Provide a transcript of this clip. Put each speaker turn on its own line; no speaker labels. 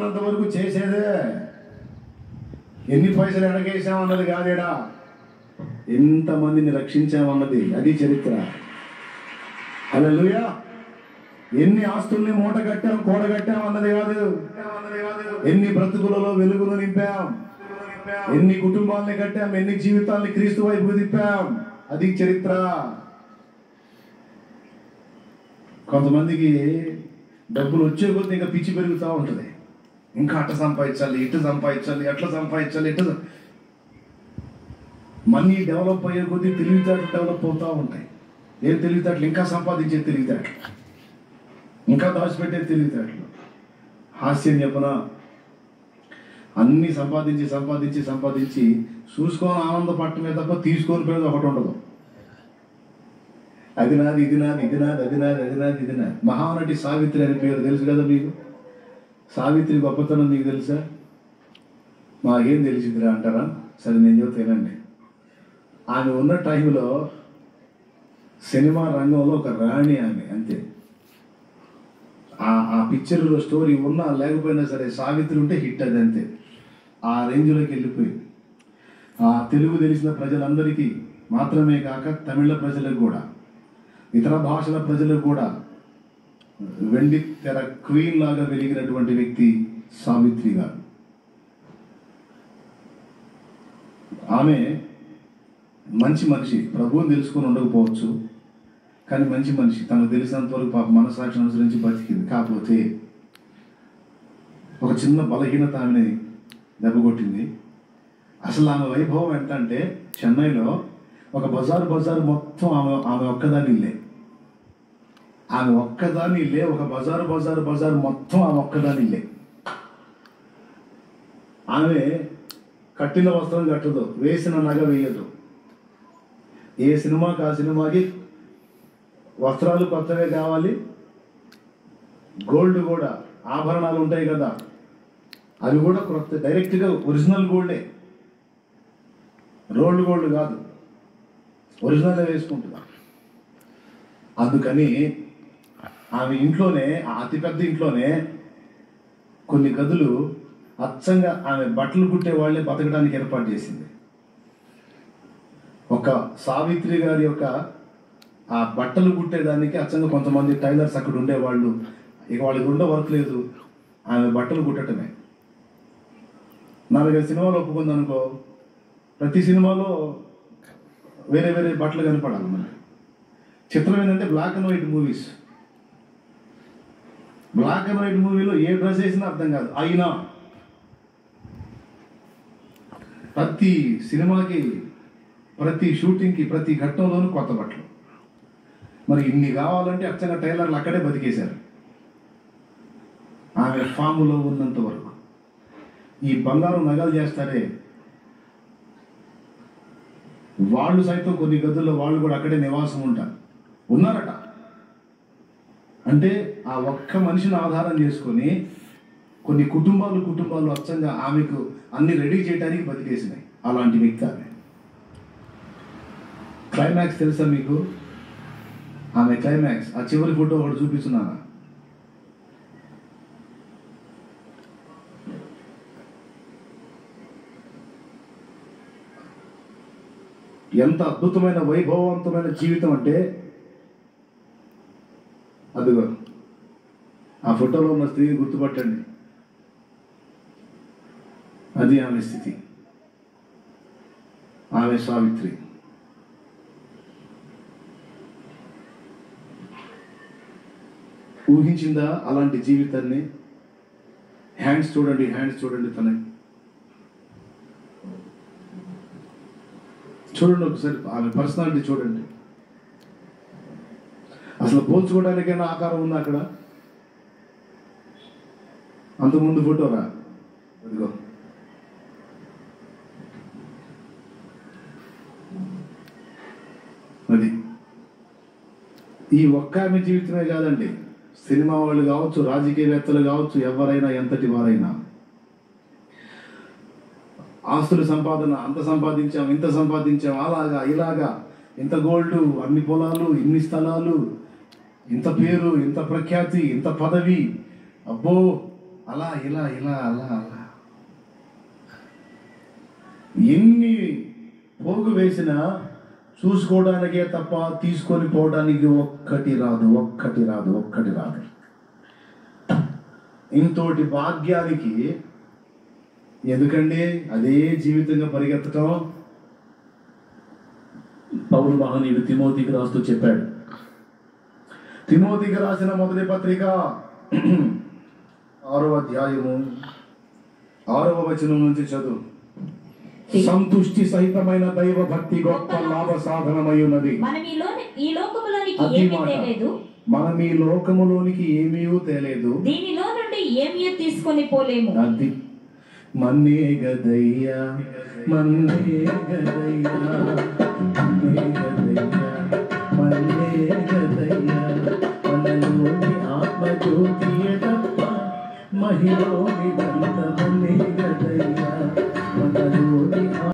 ఉన్నంత వరకు చేసేదే. ఎన్ని పైసలు ఎడకేసామన్నది కాదేడా, ఎంతమందిని రక్షించామన్నది, అది చరిత్ర. హల్లెలూయా. ఎన్ని ఆస్తుల్ని మూట కట్టాం, కూడగట్టాం అన్నది కాదు. ఎన్ని బ్రతుకులలో వెలుగులు నింపాం, ఎన్ని కుటుంబాలని కట్టాం, ఎన్ని జీవితాలని క్రీస్తు వైపు తిప్పాం, అది చరిత్ర. కొంతమందికి డబ్బులు వచ్చే కొద్ది ఇంకా పిచ్చి పెరుగుతూ ఉంటుంది. ఇంకా అట్ట సంపాదించాలి, ఇటు సంపాదించాలి, ఎట్లా సంపాదించాలి, ఇటు. మనీ డెవలప్ అయ్యే కొద్దీ తెలివితేటలు డెవలప్ అవుతూ ఉంటాయి. ఏం తెలివితేటలు? ఇంకా సంపాదించే తెలివితేటలు, ఇంకా దాచిపెట్టే తెలివితేటలు. హాస్యం చెప్పనా, అన్నీ సంపాదించి సంపాదించి సంపాదించి చూసుకొని ఆనందపడటమే తప్ప తీసుకొని పోయేది ఒకటి ఉండదు. అది నాది, ఇది నాది, ఇది నాది, అది నాది, అది నాది, ఇది నాది. మహానటి సావిత్రి అని పేరు తెలుసు కదా మీకు? సావిత్రి గొప్పతనం మీకు తెలుసా? మాకేం తెలిసిందిరా అంటారా? సరే నేను చెబుతానండి. ఆమె ఉన్న టైంలో సినిమా రంగంలో ఒక రాణి ఆమె, అంతే. ఆ పిక్చర్లో స్టోరీ ఉన్నా లేకపోయినా సరే సావిత్రి ఉంటే హిట్, అది అంతే. ఆ రేంజ్లోకి వెళ్ళిపోయి ఆ తెలుగు తెలిసిన ప్రజలందరికీ మాత్రమే కాక తమిళ ప్రజలకు కూడా, ఇతర భాషల ప్రజలకు కూడా వెండి తెర క్వీన్ లాగా వెలిగినటువంటి వ్యక్తి సావిత్రి గారు. ఆమె మంచి మనిషి, ప్రభువుని తెలుసుకొని ఉండకపోవచ్చు, కానీ మంచి మనిషి. తనకు తెలిసినంత వరకు పాప మనసాక్షి అనుసరించి బతికింది. కాకపోతే ఒక చిన్న బలహీనత ఆమెని దెబ్బకొట్టింది. అసలు ఆమె వైభవం ఎంత అంటే, చెన్నైలో ఒక బజారు మొత్తం ఆమె ఒక్కదాని ఇల్లే. ఆమె ఒక్కదాని ఇల్లే, ఒక బజారు మొత్తం ఆమె ఒక్కదాని ఇల్లే. ఆమె కట్టిన వస్త్రం కట్టదు, వేసిన నగ వేయదు. ఏ సినిమాకి ఆ సినిమాకి వస్త్రాలు కొత్తవే కావాలి. గోల్డ్ కూడా, ఆభరణాలు ఉంటాయి కదా, అవి కూడా కొత్త, డైరెక్ట్గా ఒరిజినల్ గోల్డే, రోల్డ్ గోల్డ్ కాదు, ఒరిజినల్ వేసుకుంటున్నా. అందుకని ఆమె ఇంట్లోనే, అతిపెద్ద ఇంట్లోనే కొన్ని గదులు అచ్చంగా ఆమె బట్టలు కుట్టే వాళ్ళే బతకడానికి ఏర్పాటు చేసింది. ఒక సావిత్రి గారి యొక్క ఆ బట్టలు కుట్టేదానికి అచ్చంగా కొంతమంది టైలర్స్ అక్కడ ఉండేవాళ్ళు. ఇక వాళ్ళకి ఉండే వర్క్ లేదు, ఆమె బట్టలు కుట్టడమే. 4-5 సినిమాలు ఒప్పుకుంది అనుకో, ప్రతి సినిమాలో వేరే వేరే బట్టలు కనపడాలి మనకి. చిత్రం ఏంటంటే black and white movies. Black and white మూవీలో ఏ డ్రెస్ వేసినా అర్థం కాదు. అయినా ప్రతి సినిమాకి, ప్రతి షూటింగ్కి, ప్రతి ఘట్టంలోనూ కొత్త బట్టలు. మరి ఇన్ని కావాలంటే అచ్చంగా టైలర్లు అక్కడే బతికేశారు ఆమె ఫాములో ఉన్నంత వరకు. ఈ బంగారం నగలు చేస్తారే వాళ్ళు సైతం కొన్ని గదుల్లో వాళ్ళు కూడా అక్కడే నివాసం ఉన్నారట. అంటే ఆ ఒక్క మనిషిని ఆధారం చేసుకొని కొన్ని కుటుంబాలు అచ్చంగా ఆమెకు అన్ని రెడీ చేయడానికి బతికేసినాయి. అలాంటి వ్యక్తి ఆమె. క్లైమాక్స్ తెలుసా మీకు? ఆమె క్లైమాక్స్, ఆ చివరి ఫోటో ఒకటి చూపిస్తున్నాను. ఎంత అద్భుతమైన వైభవవంతమైన జీవితం అంటే, అదిగో ఆ ఫోటోలో ఉన్న స్త్రీని గుర్తుపట్టండి. అది ఆమె స్థితి. ఆమె సావిత్రి. ఊహించిందా అలాంటి జీవితాన్ని? హ్యాండ్స్ చూడండి తనే. చూడండి ఒకసారి ఆమె పర్సనాలిటీ చూడండి. అసలు పోల్చుకోవడానికైనా ఆకారం ఉందా అక్కడ? అంతకుముందు ఫోటోరా, అదిగో. అది ఈ ఒక్క ఆమె జీవితమే కాదండి. సినిమా వాళ్ళు కావచ్చు, రాజకీయవేత్తలు కావచ్చు, ఎవరైనా, ఎంతటి వారైనా, ఆస్తుల సంపాదన, అంత సంపాదించాం, ఇంత సంపాదించాం, అలాగా ఇలాగా, ఇంత గోల్డ్, అన్ని పొలాలు, ఇన్ని స్థలాలు, ఇంత పేరు, ఇంత ప్రఖ్యాతి, ఇంత పదవి, అబ్బో అలా ఇలా ఇలా అలా అలా ఎన్ని పోగు వేసినా చూసుకోవడానికే తప్ప తీసుకొని పోవడానికి ఒక్కటి రాదు. ఇంతోటి భాగ్యానికి ఎందుకండి అదే జీవితంగా పరిగెత్తటం? పౌలు మహనీయుడు తిమోతికి రాస్తూ చెప్పాడు. తిమోతికి రాసిన మొదటి పత్రిక 6వ అధ్యాయము 6వ వచనం నుంచి చదువు. సంతుష్టి సహితమైన దైవ భక్తి గొప్ప లాభ సాధనమై ఉన్నది.
మనం ఈ లోకములోనికి ఏమీ తేలేదు,
దీనిలో నుండి
ఏమీ తీసుకొని పోలేము.
అది మన్నే గదయ్యా మన్నే గదయ్యా మనలోని ఆత్మజ్యోతి తప్ప మహిళలోని దంతమనే